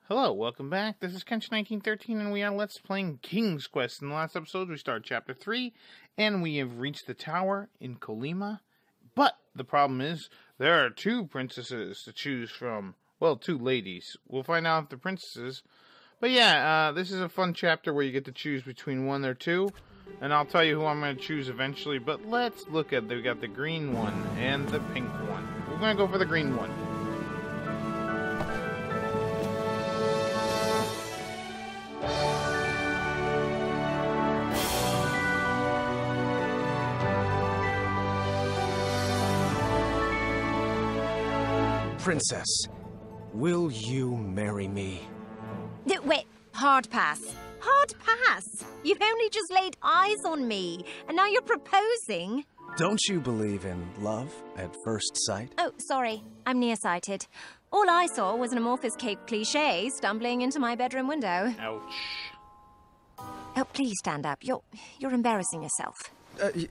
Hello, welcome back. This is Kench1913, and we are Let's Playing King's Quest. In the last episode, we started Chapter 3, and we have reached the tower in Kolyma. But the problem is, there are two princesses to choose from. Well, two ladies. We'll find out if they're princesses. But yeah, this is a fun chapter where you get to choose between one or two. And I'll tell you who I'm going to choose eventually. But let's look at, we got the green one and the pink one. We're going to go for the green one. Princess, will you marry me? Wait, hard pass. Hard pass? You've only just laid eyes on me, and now you're proposing? Don't you believe in love at first sight? Oh, sorry. I'm nearsighted. All I saw was an amorphous cape cliché stumbling into my bedroom window. Ouch. Oh, please stand up. You're embarrassing yourself.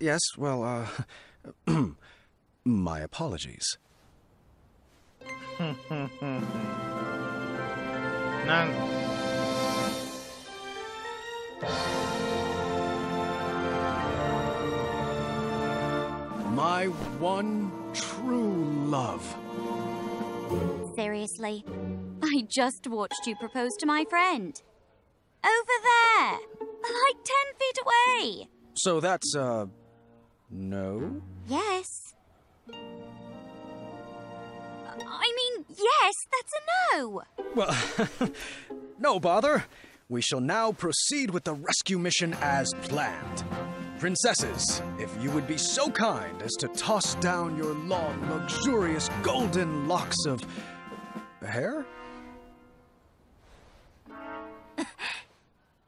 Yes, well, my apologies. None. My one true love. Seriously? I just watched you propose to my friend. Over there! Like 10 feet away! So that's, no? Yes. I mean, yes, that's a no! Well, no bother. We shall now proceed with the rescue mission as planned. Princesses, if you would be so kind as to toss down your long, luxurious, golden locks of... hair?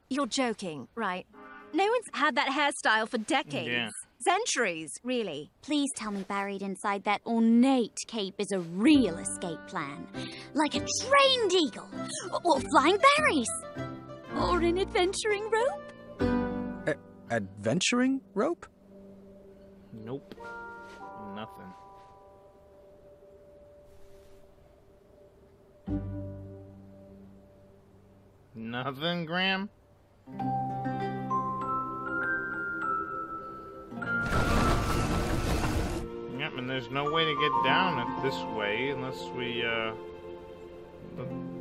You're joking, right? No one's had that hairstyle for decades. Yeah. Centuries, really. Please tell me buried inside that ornate cape is a real escape plan. Like a trained eagle, or flying berries, or an adventuring rope. Adventuring rope? Nope. Nothing. Nothing, Graham? Yep, and there's no way to get down it this way unless we,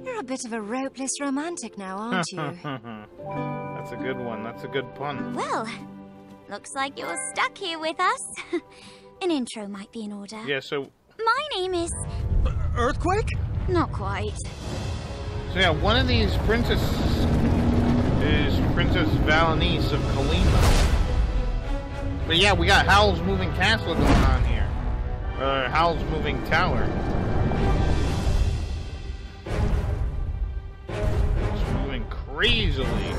You're a bit of a ropeless romantic now, aren't you? That's a good one. That's a good pun. Well, looks like you're stuck here with us. An intro might be in order. Yeah, so... My name is... Earthquake? Not quite. So yeah, one of these princesses is Princess Vee and Neese of Kolyma. But yeah, we got Howl's Moving Castle going on here. Or Howl's Moving Tower. It's moving crazily.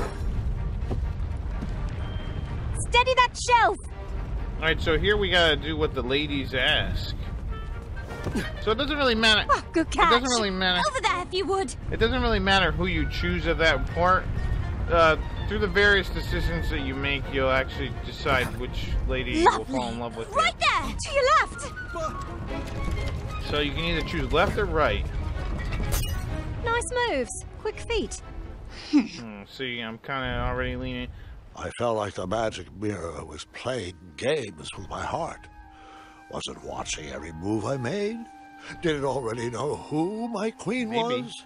Steady that shelf! Alright, so here we gotta do what the ladies ask. So it doesn't really matter. Oh, good catch. It doesn't really matter. Over there, if you would. It doesn't really matter who you choose at that part. Through the various decisions that you make, you'll actually decide which lady you will fall in love with. Right there, to your left. So you can either choose left or right. Nice moves. Quick feet. See, I'm kind of already leaning. I felt like the magic mirror was playing games with my heart. Was it watching every move I made? Did it already know who my queen Maybe. was?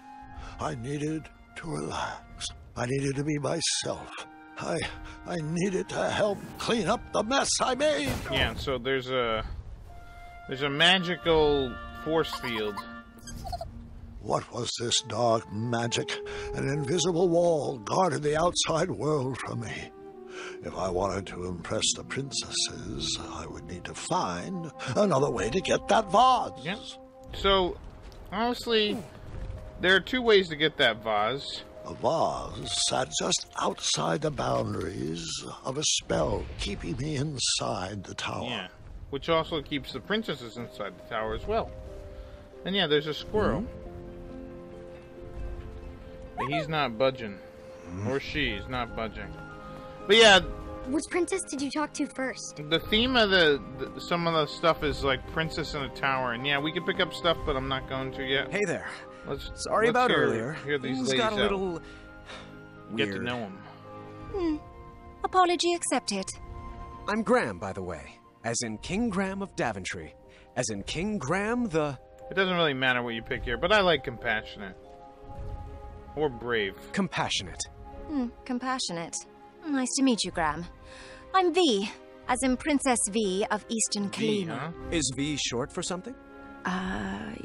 I needed to relax. I needed to be myself. I needed to help clean up the mess I made. Yeah, so there's a magical force field. What was this dark magic? An invisible wall guarded the outside world from me. If I wanted to impress the princesses, I would need to find another way to get that vase. Yep. So, honestly, there are two ways to get that vase. A vase sat just outside the boundaries of a spell keeping me inside the tower. Yeah, which also keeps the princesses inside the tower as well. And yeah, there's a squirrel. But he's not budging. Or she's not budging. But yeah, Which princess did you talk to first? the theme of some of the stuff is like princess in a tower. And yeah, we can pick up stuff, but I'm not going to yet. Hey there. Sorry about earlier. Hear these Things ladies got a out. little Get weird. to know them. Apology accepted. I'm Graham, by the way. As in King Graham of Daventry. As in King Graham the... It doesn't really matter what you pick here, but I like compassionate. Or brave. Compassionate. Compassionate. Nice to meet you, Graham. I'm Vee, as in Princess Vee of Eastern Vee, Kolyma. huh? Is V short for something?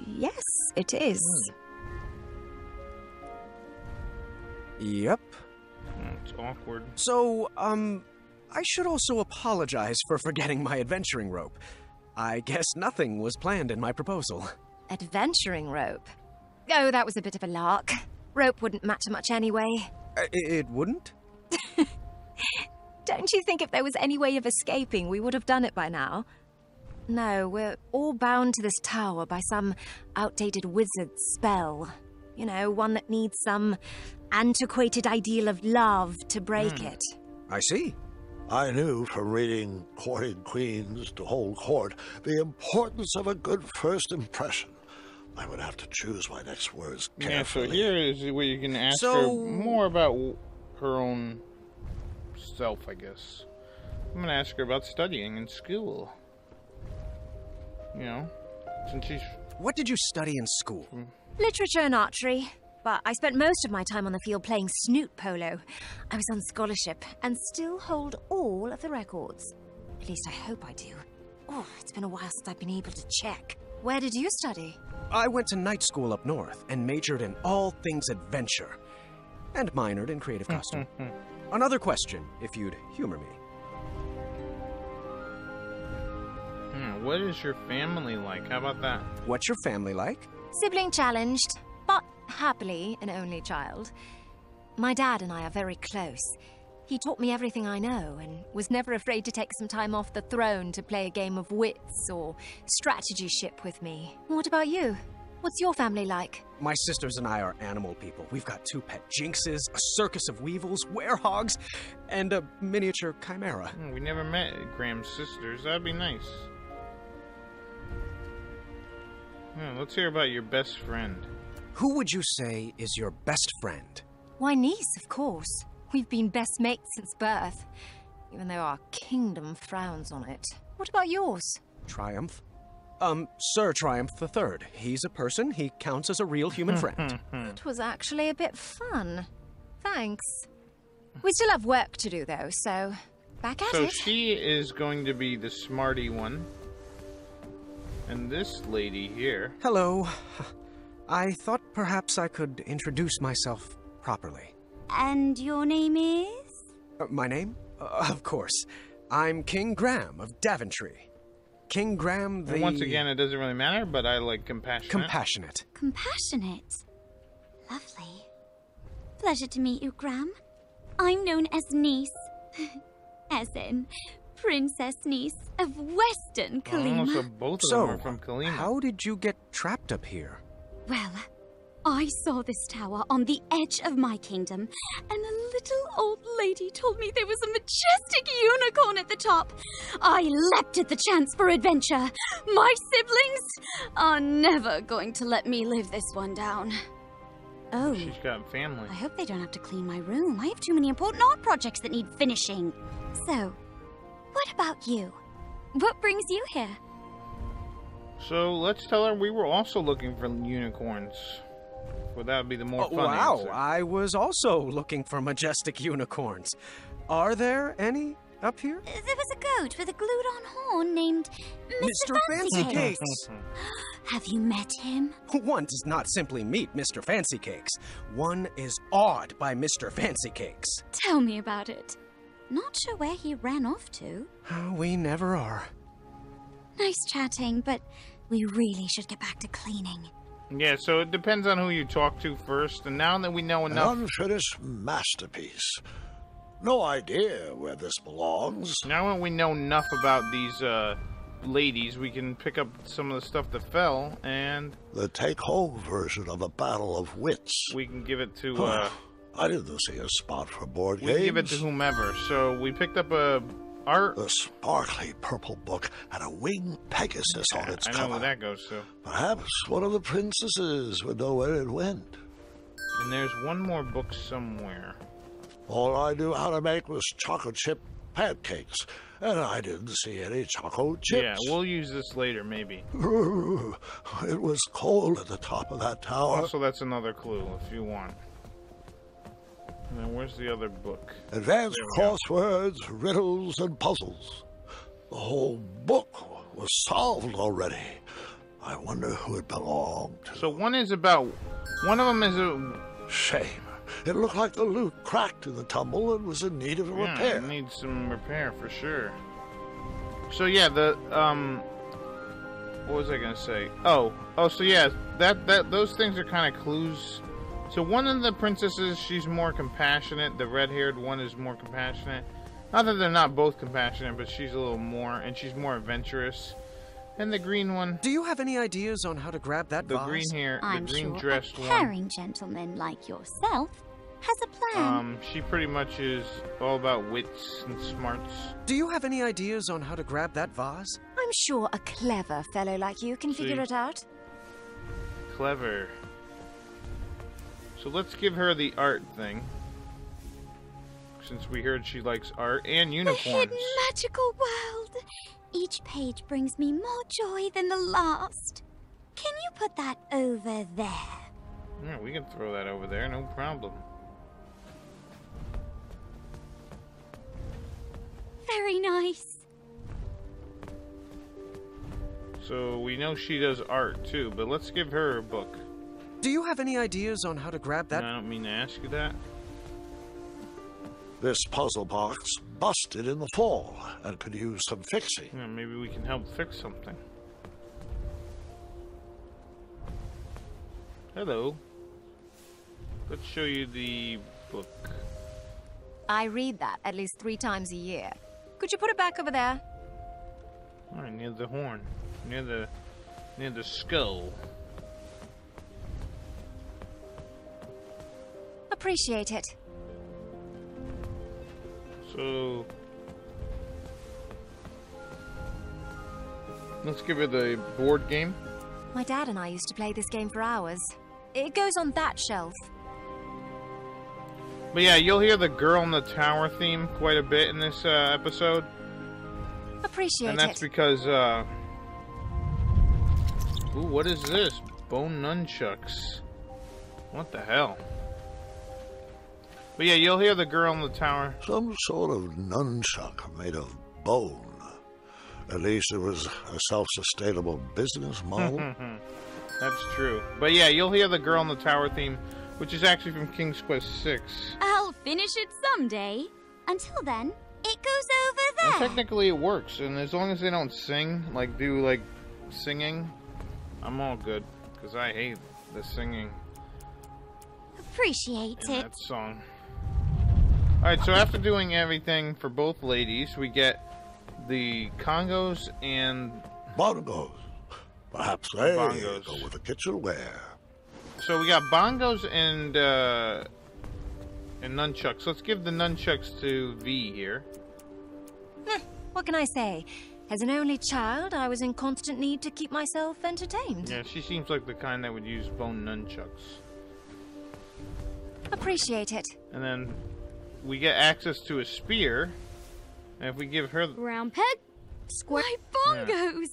Yes, it is. Yep. It's awkward. So, I should also apologize for forgetting my adventuring rope. I guess nothing was planned in my proposal. Adventuring rope. Oh, that was a bit of a lark. Rope wouldn't matter much anyway. It wouldn't? Don't you think if there was any way of escaping, we would have done it by now? No, we're all bound to this tower by some outdated wizard's spell. You know, one that needs some antiquated ideal of love to break it. I see. I knew from reading Courting Queens to Hold Court the importance of a good first impression. I would have to choose my next words carefully. Yeah, so here is where you can ask her So- more about her own self, I guess. I'm going to ask her about studying in school. You know, since she's... What did you study in school? Literature and archery. But I spent most of my time on the field playing snoot polo. I was on scholarship and still hold all of the records. At least I hope I do. Oh, it's been a while since I've been able to check. Where did you study? I went to night school up north and majored in all things adventure. And minored in creative costume. Another question, if you'd humor me. What is your family like? How about that? What's your family like? Sibling challenged, but happily an only child. My dad and I are very close. He taught me everything I know and was never afraid to take some time off the throne to play a game of wits or strategy ship with me. What about you? What's your family like? My sisters and I are animal people. We've got 2 pet jinxes, a circus of weevils, werehogs, and a miniature chimera. We never met Graham's sisters. That'd be nice. Let's hear about your best friend. Who would you say is your best friend? Why, Neese, of course. We've been best mates since birth, even though our kingdom frowns on it. What about yours? Triumph? Sir Triumph III. He's a person. He counts as a real human friend. It was actually a bit fun. Thanks. We still have work to do, though, so back at So it. she is going to be the smarty one. And this lady here... Hello. I thought perhaps I could introduce myself properly. And your name is? My name? Of course. I'm King Graham of Daventry. King Graham the... And once again, it doesn't really matter, but I like compassionate. Compassionate. Compassionate. Lovely. Pleasure to meet you, Graham. I'm known as Neese. As in Princess Neese of Western Kolyma. Oh, so both of So, them are from Kolyma. how did you get trapped up here? Well, I saw this tower on the edge of my kingdom, and a little old lady told me there was a majestic unicorn at the top. I leapt at the chance for adventure. My siblings are never going to let me live this one down. Oh, She's got family. I hope they don't have to clean my room. I have too many important art projects that need finishing. So, what about you? What brings you here? So let's tell her we were also looking for unicorns. Well, that would be the more fun Wow, answer. I was also looking for majestic unicorns. Are there any up here? There was a goat with a glued-on horn named Mr. Fancy Cakes. Have you met him? One does not simply meet Mr. Fancy Cakes. One is awed by Mr. Fancy Cakes. Tell me about it. Not sure where he ran off to. We never are. Nice chatting, but we really should get back to cleaning. Yeah, so it depends on who you talk to first, and now that we know An enough... unfinished masterpiece. No idea where this belongs. Now that we know enough about these, ladies, we can pick up some of the stuff that fell, and The take-home version of a battle of wits. we can give it to, I didn't see a spot for board we games. can give it to whomever. So we picked up a art. The sparkly purple book had a winged Pegasus on its I know cover. where that goes to. Perhaps one of the princesses would know where it went. And there's one more book somewhere. All I knew how to make was chocolate chip pancakes, and I didn't see any chocolate chips. Yeah, we'll use this later, maybe. It was cold at the top of that tower. Also, that's another clue, if you want. And then where's the other book? Advanced There we crosswords, riddles, and puzzles. The whole book was solved already. I wonder who it belonged to. So one of them is a... Shame. It looked like the loot cracked in the tumble and was in need of Yeah, repair. it needs some repair for sure. So yeah, what was I gonna say? Oh, so yeah, those things are kind of clues. So one of the princesses, she's more compassionate. The red-haired one is more compassionate. Not that they're not both compassionate, but she's a little more, and she's more adventurous. And the green one, Do you have any ideas on how to grab that the vase? green hair, the I'm green sure dressed a one. caring gentleman like yourself has a plan. She pretty much is all about wits and smarts. Do you have any ideas on how to grab that vase? I'm sure a clever fellow like you can figure See. it out. Clever. So let's give her the art thing. Since we heard she likes art and The unicorns. hidden magical world. Each page brings me more joy than the last. Can you put that over there? Yeah, we can throw that over there, no problem. Very nice. So we know she does art too, but let's give her a book. Do you have any ideas on how to grab that? And I don't mean to ask you that. This puzzle box busted in the fall and could use some fixing. Yeah, maybe we can help fix something. Hello. Let's show you the book. I read that at least 3 times a year. Could you put it back over there? Alright, near the horn. Near the skull. Appreciate it. So let's give her the board game. My dad and I used to play this game for hours. It goes on that shelf. But yeah, you'll hear the Girl in the Tower theme quite a bit in this episode. Appreciate And that's it. because, ooh, what is this? Bone nunchucks. What the hell? But yeah, you'll hear the Girl in the Tower. Some sort of nunchuck made of bone. At least it was a self-sustainable business model. That's true. But yeah, you'll hear the Girl in the Tower theme, which is actually from King's Quest VI. I'll finish it someday. Until then, it goes over And there. technically it works, and as long as they don't sing, do singing, I'm all good. Because I hate the singing Appreciate in it. that song. Alright, so after doing everything for both ladies, we get the Congos and... Bongos. Perhaps they Bongos. go with the kitchenware. So we got bongos and nunchucks. Let's give the nunchucks to V here. What can I say? As an only child, I was in constant need to keep myself entertained. Yeah, she seems like the kind that would use bone nunchucks. Appreciate it. And then we get access to a spear. And if we give her... Round peg, square bongos.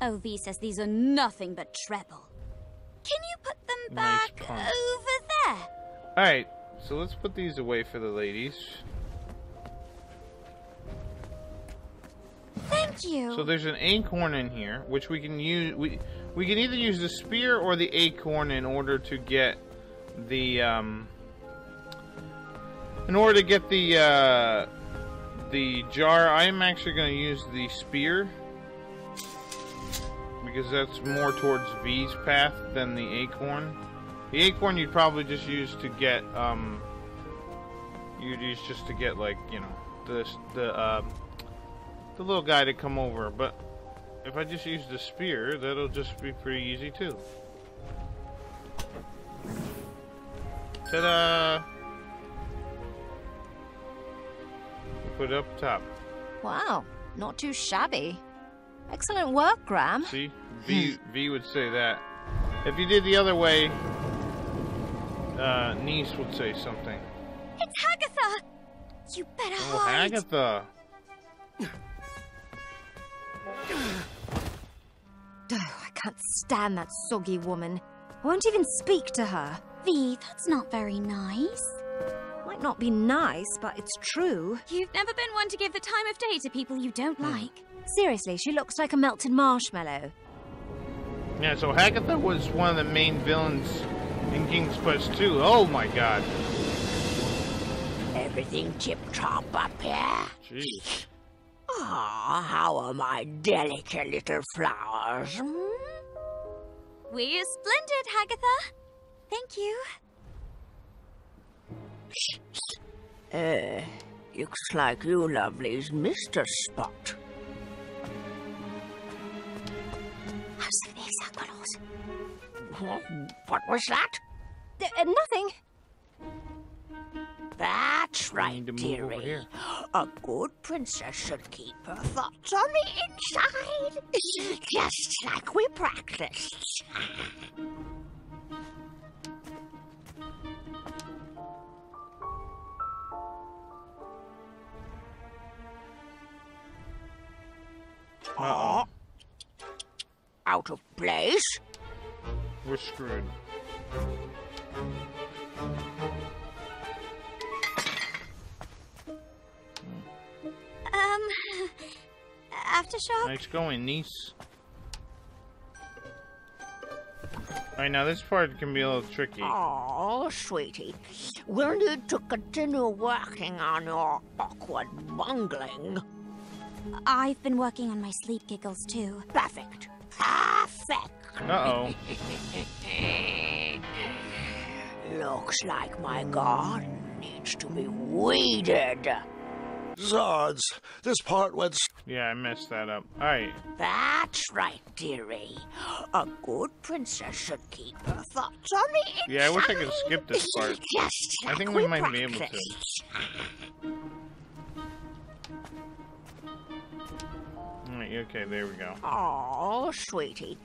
Oh, V says these are nothing but treble. Can you put them Nice back pun. over there? Alright, so let's put these away for the ladies. Thank you. So there's an acorn in here, which we can use. We can either use the spear or the acorn in order to get the the jar. I am actually going to use the spear because that's more towards V's path than the acorn. The acorn you'd probably just use to get you'd use just to get, like, you know, the little guy to come over, but if I just use the spear, that'll just be pretty easy too. Ta-da! Put it up top. Wow, not too shabby. Excellent work, Graham. See? V would say that. If you did the other way, Neese would say something. It's Agatha! You better Oh, hide. Agatha. Oh, I can't stand that soggy woman. I won't even speak to her. Vee, that's not very nice. Might not be nice, but it's true. You've never been one to give the time of day to people you don't like. Seriously, she looks like a melted marshmallow. Yeah, so Agatha was one of the main villains in King's Quest 2. Oh my god. Everything tip-top up here? Jeez. Ah, how are my delicate little flowers? We're splendid, Agatha. Thank you. Looks like you lovelies missed a spot. What was that? Nothing. That's right, need to move over dearie. here. A good princess should keep her thoughts on the inside, just like we practiced. Uh-oh. Out of place? We're screwed. Aftershock? Nice going, Neese. Alright, now this part can be a little tricky. Oh, sweetie, we'll need to continue working on your awkward bungling. I've been working on my sleep giggles, too. Perfect. Perfect. Uh-oh. Looks like my garden needs to be weeded. Zards, this part went... Yeah, I messed that up. Alright. That's right, dearie. A good princess should keep her thoughts on the inside. Yeah, I wish I could skip this part. Just I like think we might be able to. practiced. Alright, okay, there we go. Oh, sweetie,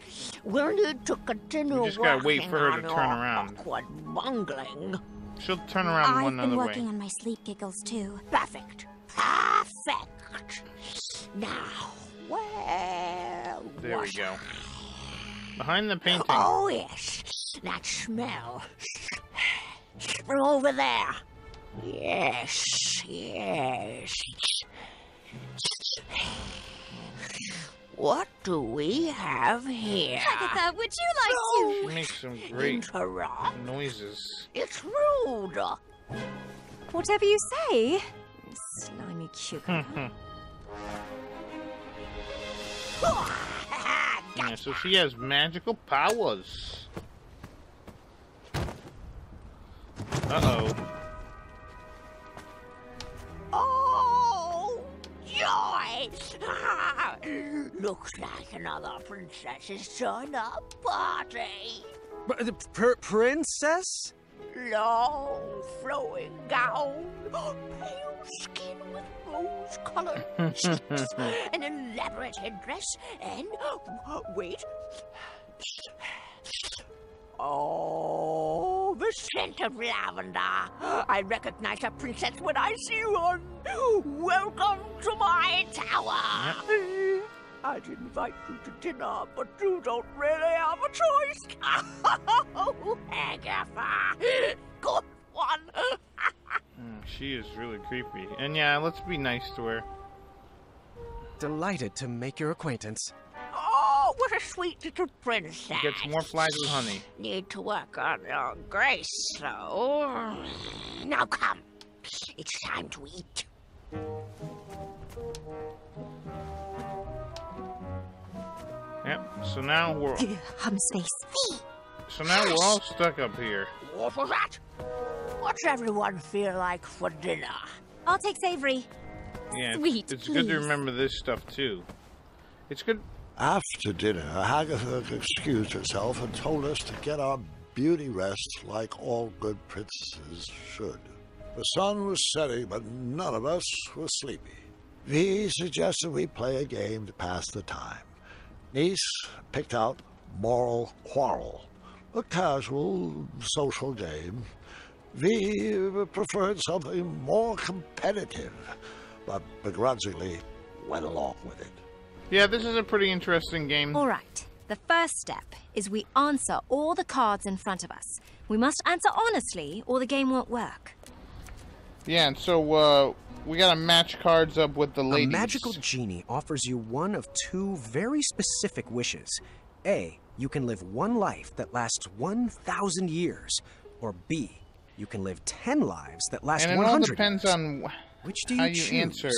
we'll need to continue We just gotta wait working for her on to your turn around. awkward bungling. She'll turn around I've one been other working way. on my sleep giggles, too. Perfect. Perfect. Now, where There we was go. Behind the painting. Oh, yes. That smell. From over there. Yes, yes. What do we have here? Agatha, would you like She makes some great Interrupt. noises. It's rude. Whatever you say. Slimy cucumber. Yeah, so she has magical powers. Uh-oh. Oh, joy! Looks like another princess has joined our party. Princess? Long, flowing gown, pale skin with rose-colored cheeks, an elaborate headdress, and wait. Oh, the scent of lavender. I recognize a princess when I see one. Welcome to my tower. I'd invite you to dinner, but you don't really have a choice. Oh, Agatha. Good one. She is really creepy. And yeah, let's be nice to her. Delighted to make your acquaintance. Oh, what a sweet little princess. Gets more flies with honey. Need to work on your grace, so... Now come. It's time to eat. Yep, so now we're... Hum's face. So now we're all stuck up here. What was that? What's everyone feel like for dinner? I'll take Savory. Yeah, Sweet, it's good to please. remember this stuff too. It's good... After dinner, Agatha excused herself and told us to get our beauty rest like all good princesses should. The sun was setting, but none of us were sleepy. Vee suggested we play a game to pass the time. Neese picked out Moral Quarrel, a casual social game. Vee preferred something more competitive, but begrudgingly went along with it. Yeah, this is a pretty interesting game. All right. The first step is we answer all the cards in front of us. We must answer honestly, or the game won't work. Yeah, and so we gotta match cards up with the ladies. A magical genie offers you one of two very specific wishes. A, you can live one life that lasts 1,000 years. Or B, you can live 10 lives that last 100 years. And it all depends on which do how you you choose? answer.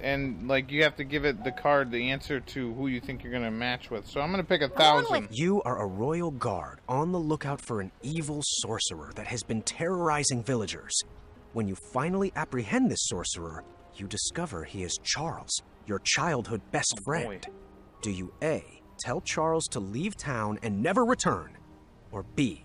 And, like, you have to give it the card, the answer to who you think you're gonna match with. So I'm gonna pick 1,000. You are a royal guard on the lookout for an evil sorcerer that has been terrorizing villagers. When you finally apprehend this sorcerer, you discover he is Charles, your childhood best friend. Do you A, tell Charles to leave town and never return? Or B,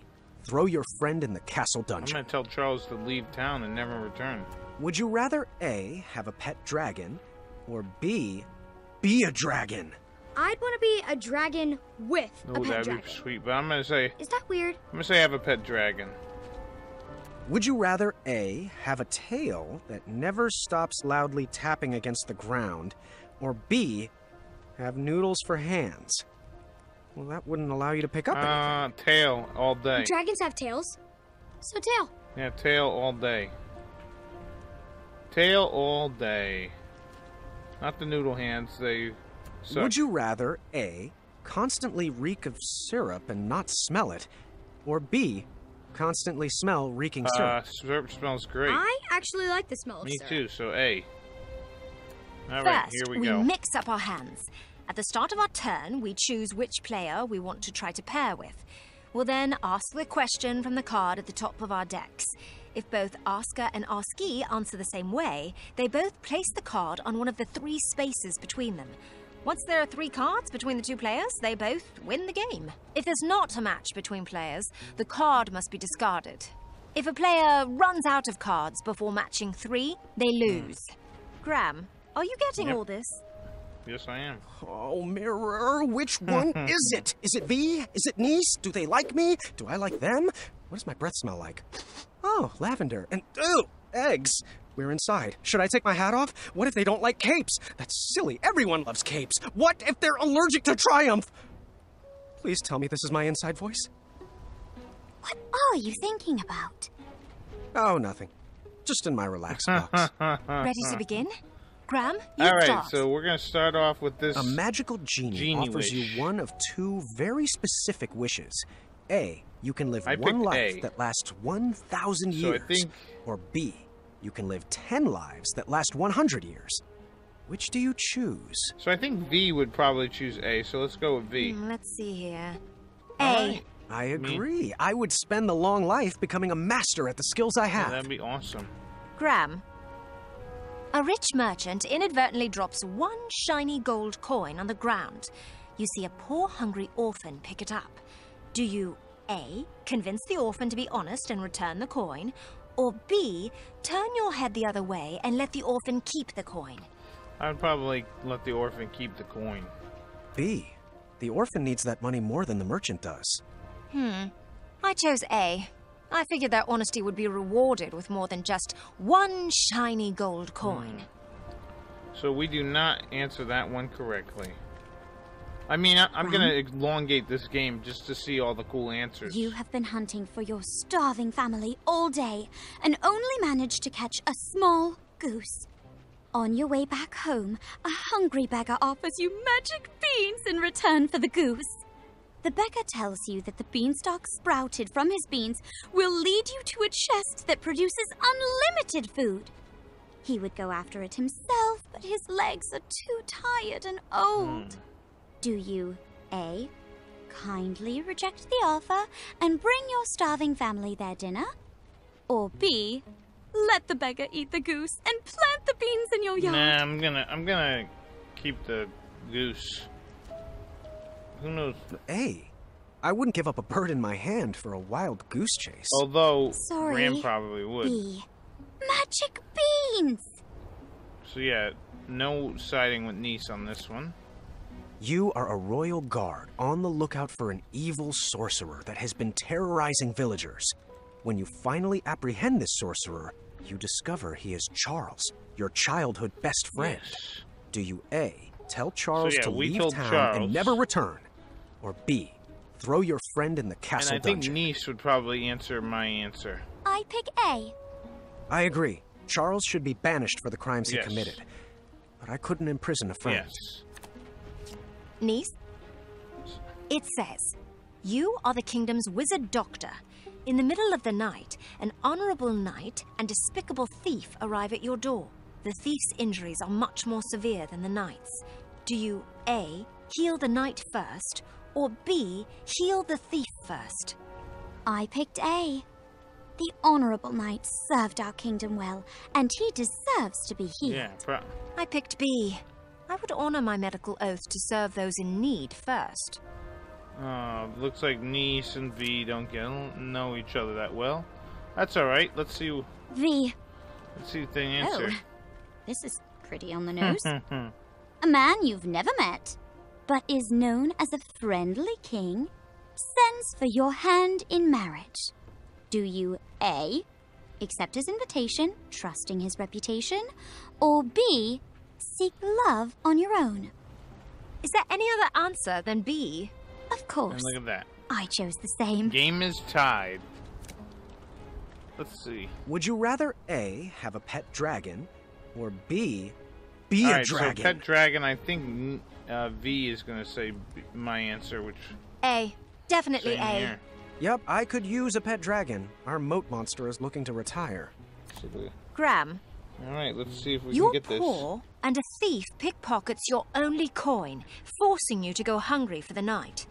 throw your friend in the castle dungeon? I'm gonna tell Charles to leave town and never return. Would you rather A, have a pet dragon, or B, be a dragon? I'd want to be a dragon with a Oh, pet that'd dragon. be sweet. But I'm gonna say Is that weird? I have a pet dragon. Would you rather A, have a tail that never stops loudly tapping against the ground, or B, have noodles for hands? Well, that wouldn't allow you to pick up anything. Tail all day. Dragons have tails. So tail. Yeah, tail all day. Tail all day. Not the noodle hands, they suck. Would you rather A, constantly reek of syrup and not smell it, or B, constantly smell reeking syrup? Syrup smells great. I actually like the smell of Me syrup. too, so A. Alright, here First, we go. mix up our hands. At the start of our turn, we choose which player we want to try to pair with. We'll then ask the question from the card at the top of our decks. If both asker and askee answer the same way, they both place the card on one of the 3 spaces between them. Once there are 3 cards between the 2 players, they both win the game. If there's not a match between players, the card must be discarded. If a player runs out of cards before matching 3, they lose. Graham, are you getting all this? Yes, I am. Oh, Mirror, which one is it? Is it Vee? Is it Neese? Do they like me? Do I like them? What does my breath smell like? Oh, lavender. And, ew, eggs. We're inside. Should I take my hat off? What if they don't like capes? That's silly. Everyone loves capes. What if they're allergic to Triumph? Please tell me this is my inside voice. What are you thinking about? Oh, nothing. Just in my relax box. Ready to begin? Graham, you Alright, start. so we're gonna start off with this. A magical genie offers wish. you one of 2 very specific wishes. A, you can live I one picked life A. that lasts 1,000 So years. I think- Or B, you can live 10 lives that last 100 years. Which do you choose? So I think V would probably choose A, so let's go with V. Let's see here. Alright. I agree. I would spend the long life becoming a master at the skills I Yeah, have. that'd be awesome. Graham. A rich merchant inadvertently drops 1 shiny gold coin on the ground. You see a poor, hungry orphan pick it up. Do you A, convince the orphan to be honest and return the coin, or B, turn your head the other way and let the orphan keep the coin? I'd probably let the orphan keep the coin. B, the orphan needs that money more than the merchant does. I chose A. I figured their honesty would be rewarded with more than just 1 shiny gold coin. So we do not answer that one correctly. I mean, I'm gonna elongate this game just to see all the cool answers. You have been hunting for your starving family all day and only managed to catch a small goose. On your way back home, a hungry beggar offers you magic beans in return for the goose. The beggar tells you that the beanstalk sprouted from his beans will lead you to a chest that produces unlimited food. He would go after it himself, but his legs are too tired and old. Do you A, kindly reject the offer and bring your starving family their dinner? Or B, let the beggar eat the goose and plant the beans in your yard? Nah, I'm gonna keep the goose. Who knows? A, I wouldn't give up a bird in my hand for a wild goose chase. Although Sorry, Ram probably would. B, magic beans! So yeah, no siding with Neese on this one. You are a royal guard on the lookout for an evil sorcerer that has been terrorizing villagers. When you finally apprehend this sorcerer, you discover he is Charles, your childhood best friend. Yes. Do you A, tell Charles to we leave told town Charles. and never return? Or B, throw your friend in the castle And I think dungeon? Neese would probably answer my answer. I pick A. I agree. Charles should be banished for the crimes he Yes. committed. But I couldn't imprison a friend. Yes. Niece? It says, you are the kingdom's wizard doctor. In the middle of the night, an honorable knight and despicable thief arrive at your door. The thief's injuries are much more severe than the knight's. Do you A, heal the knight first, or B, heal the thief first? I picked A. The honorable knight served our kingdom well, and he deserves to be healed. Yeah, I picked B. I would honor my medical oath to serve those in need first. looks like Neese and Vee don't know each other that well. That's alright. Let's see V. if they answer. Oh, this is pretty on the nose. A man you've never met, but is known as a friendly king, sends for your hand in marriage. Do you A, accept his invitation, trusting his reputation, or B, seek love on your own? Is there any other answer than B? Of course. And look at that. I chose the same. Game is tied. Let's see. Would you rather A, have a pet dragon, or B, be a Alright, dragon? so pet dragon, I think V is going to say my answer, which... A. Definitely same A. here. Yep, I could use a pet dragon. Our moat monster is looking to retire. Graham, Alright, let's see if we you're can get this. poor, and a thief pickpockets your only coin, forcing you to go hungry for the night.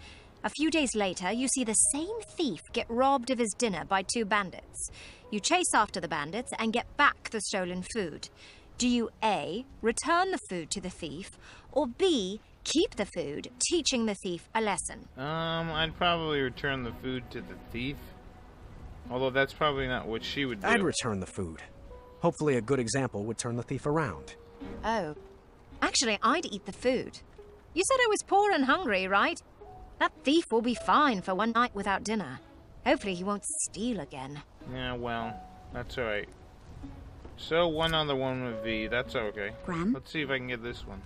A few days later, you see the same thief get robbed of his dinner by 2 bandits. You chase after the bandits and get back the stolen food. Do you A, return the food to the thief, or B, keep the food, teaching the thief a lesson? I'd probably return the food to the thief. Although that's probably not what she would do. I'd return the food. Hopefully a good example would turn the thief around. Oh. Actually, I'd eat the food. You said I was poor and hungry, right? That thief will be fine for one night without dinner. Hopefully he won't steal again. Yeah, well, that's alright. So, one other one with V. That's okay. Graham? Let's see if I can get this one.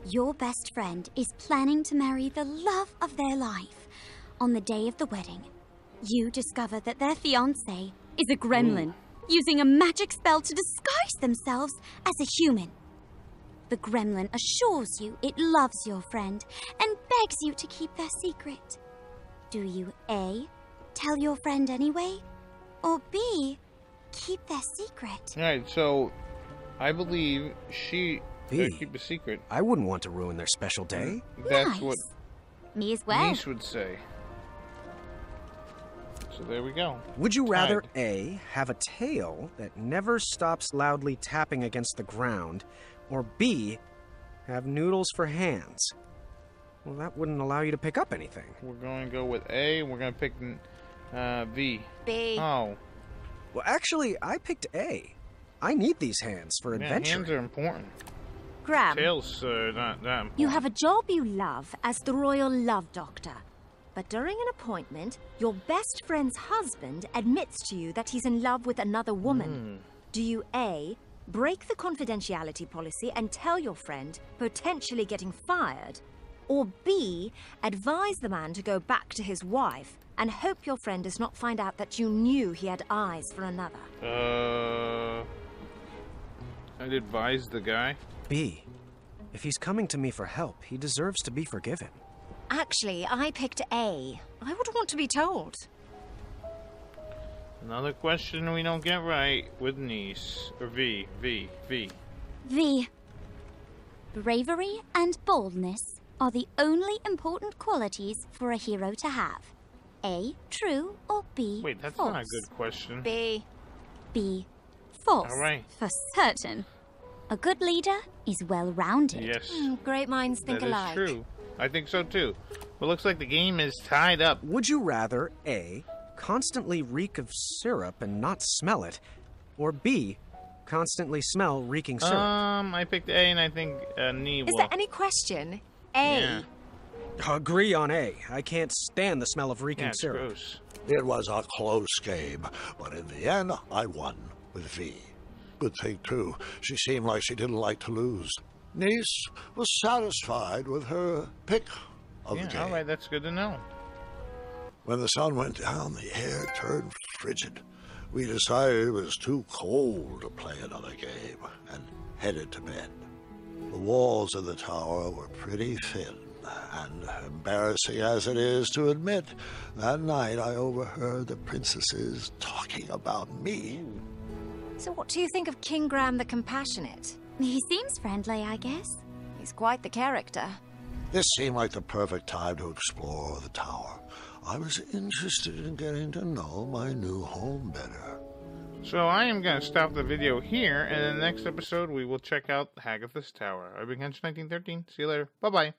Your best friend is planning to marry the love of their life. On the day of the wedding, you discover that their fiancé is a gremlin, using a magic spell to disguise themselves as a human. The gremlin assures you it loves your friend and begs you to keep their secret. Do you A, tell your friend anyway, or B, keep their secret? Alright, so I believe she V. keep a secret. I wouldn't want to ruin their special day. That's Nice. what Me as well. Neese would say. So there we go. Would you rather Tied. A, have a tail that never stops loudly tapping against the ground, or B, have noodles for hands? Well, that wouldn't allow you to pick up anything. We're going to go with A. We're going to pick V. B. Oh, Well, actually, I picked A. I need these hands for yeah, adventure. hands are important. Graham, Tails not that important. you have a job you love as the Royal Love Doctor. But during an appointment, your best friend's husband admits to you that he's in love with another woman. Do you A, break the confidentiality policy and tell your friend, potentially getting fired? Or B, advise the man to go back to his wife and hope your friend does not find out that you knew he had eyes for another? I'd advise the guy. B, if he's coming to me for help, he deserves to be forgiven. Actually, I picked A. I would want to be told. Another question we don't get right with Neese. Or V. V. Bravery and boldness are the only important qualities for a hero to have. A, true, or B, Wait, that's false? not a good question. B. B, false. All right. For certain. A good leader is well-rounded. Yes, Great minds think that is alike. true. I think so too. Well, looks like the game is tied up. Would you rather A, constantly reek of syrup and not smell it, or B, constantly smell reeking syrup. I picked A, and I think Nee will. Is there any question? A. Yeah. Agree on A. I can't stand the smell of Yeah, reeking it's syrup. gross. It was a close game, but in the end, I won with Vee. Good thing, too. She seemed like she didn't like to lose. Neese was satisfied with her pick of the game. All right, that's good to know. When the sun went down, the air turned frigid. We decided it was too cold to play another game and headed to bed. The walls of the tower were pretty thin, and embarrassing as it is to admit, that night I overheard the princesses talking about me. So what do you think of King Graham the Compassionate? He seems friendly, I guess. He's quite the character. This seemed like the perfect time to explore the tower. I was interested in getting to know my new home better. So I am going to stop the video here, and in the next episode we will check out Hagatha's Tower. I've been Kench1913. See you later. Bye-bye.